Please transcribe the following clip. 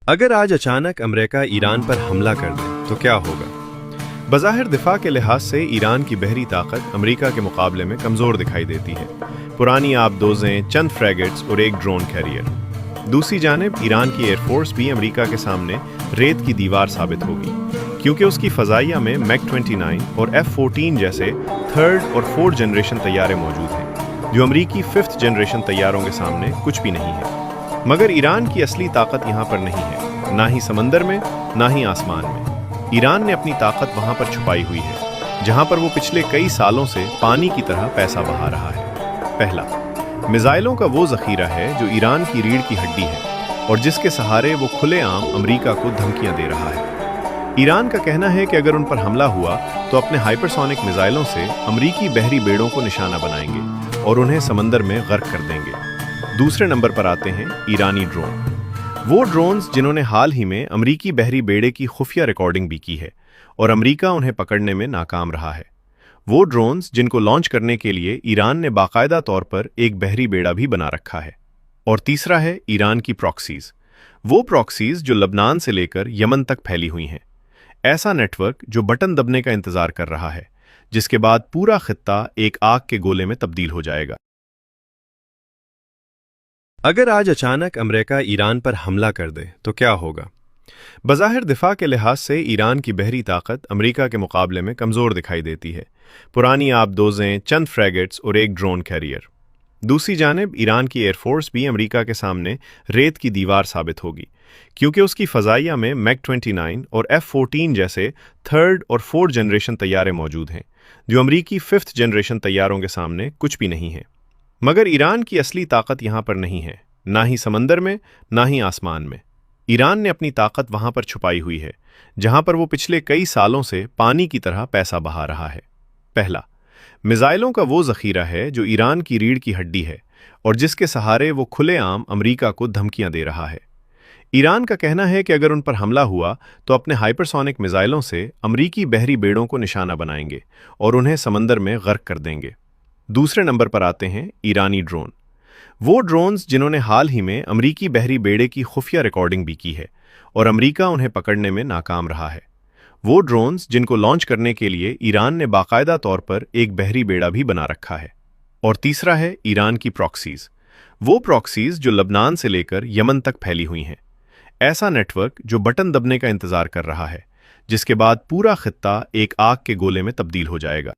अगर आज अचानक अमेरिका ईरान पर हमला कर दे तो क्या होगा। बज़ाहिर दिफा के लिहाज से ईरान की बहरी ताकत अमेरिका के मुकाबले में कमज़ोर दिखाई देती है। पुरानी आबदोज़ें, चंद फ्रैगेट्स और एक ड्रोन कैरियर। दूसरी जानिब ईरान की एयरफोर्स भी अमेरिका के सामने रेत की दीवार साबित होगी, क्योंकि उसकी फ़ज़ाइया में मैक-29 और F-14 जैसे थर्ड और फोर्थ जनरेशन तैयारे मौजूद हैं, जो अमरीकी फिफ्थ जनरेशन तैयारों के सामने कुछ भी नहीं है। मगर ईरान की असली ताकत यहाँ पर नहीं है, ना ही समंदर में, ना ही आसमान में। ईरान ने अपनी ताकत वहाँ पर छुपाई हुई है, जहाँ पर वो पिछले कई सालों से पानी की तरह पैसा बहा रहा है। पहला, मिसाइलों का वो ज़ख़ीरा है जो ईरान की रीढ़ की हड्डी है और जिसके सहारे वो खुलेआम अमेरिका को धमकियाँ दे रहा है। ईरान का कहना है कि अगर उन पर हमला हुआ तो अपने हाइपरसोनिक मिसाइलों से अमरीकी बहरी बेड़ों को निशाना बनाएंगे और उन्हें समंदर में गर्क कर देंगे। दूसरे नंबर पर आते हैं ईरानी ड्रोन। वो ड्रोन्स जिन्होंने हाल ही में अमरीकी बहरी बेड़े की खुफिया रिकॉर्डिंग भी की है और अमरीका उन्हें पकड़ने में नाकाम रहा है। वो ड्रोन्स जिनको लॉन्च करने के लिए ईरान ने बाकायदा तौर पर एक बहरी बेड़ा भी बना रखा है। और तीसरा है ईरान की प्रॉक्सीज। वो प्रॉक्सीज जो लबनान से लेकर यमन तक फैली हुई हैं। ऐसा नेटवर्क जो बटन दबने का इंतजार कर रहा है, जिसके बाद पूरा खित्ता एक आग के गोले में तब्दील हो जाएगा। अगर आज अचानक अमेरिका ईरान पर हमला कर दे तो क्या होगा। बज़ाहिर दिफा के लिहाज से ईरान की बहरी ताकत अमेरिका के मुकाबले में कमज़ोर दिखाई देती है। पुरानी आबदोज़ें, चंद फ्रैगेट्स और एक ड्रोन कैरियर। दूसरी जानिब ईरान की एयरफोर्स भी अमेरिका के सामने रेत की दीवार साबित होगी, क्योंकि उसकी फ़ज़ाइया में मैक-29 और F-14 जैसे थर्ड और फोर्थ जनरेशन तैयारे मौजूद हैं, जो अमरीकी फिफ्थ जनरेशन तैयारों के सामने कुछ भी नहीं है। मगर ईरान की असली ताकत यहाँ पर नहीं है, ना ही समंदर में, ना ही आसमान में। ईरान ने अपनी ताकत वहाँ पर छुपाई हुई है, जहाँ पर वो पिछले कई सालों से पानी की तरह पैसा बहा रहा है। पहला, मिसाइलों का वो ज़ख़ीरा है जो ईरान की रीढ़ की हड्डी है और जिसके सहारे वो खुलेआम अमरीका को धमकियाँ दे रहा है। ईरान का कहना है कि अगर उन पर हमला हुआ तो अपने हाइपरसोनिक मिसाइलों से अमरीकी बहरी बेड़ों को निशाना बनाएंगे और उन्हें समंदर में गर्क कर देंगे। दूसरे नंबर पर आते हैं ईरानी ड्रोन। वो ड्रोन्स जिन्होंने हाल ही में अमरीकी बहरी बेड़े की खुफिया रिकॉर्डिंग भी की है और अमरीका उन्हें पकड़ने में नाकाम रहा है। वो ड्रोन्स जिनको लॉन्च करने के लिए ईरान ने बाकायदा तौर पर एक बहरी बेड़ा भी बना रखा है। और तीसरा है ईरान की प्रॉक्सीज। वो प्रॉक्सीज जो लबनान से लेकर यमन तक फैली हुई हैं। ऐसा नेटवर्क जो बटन दबने का इंतजार कर रहा है, जिसके बाद पूरा खित्ता एक आग के गोले में तब्दील हो जाएगा।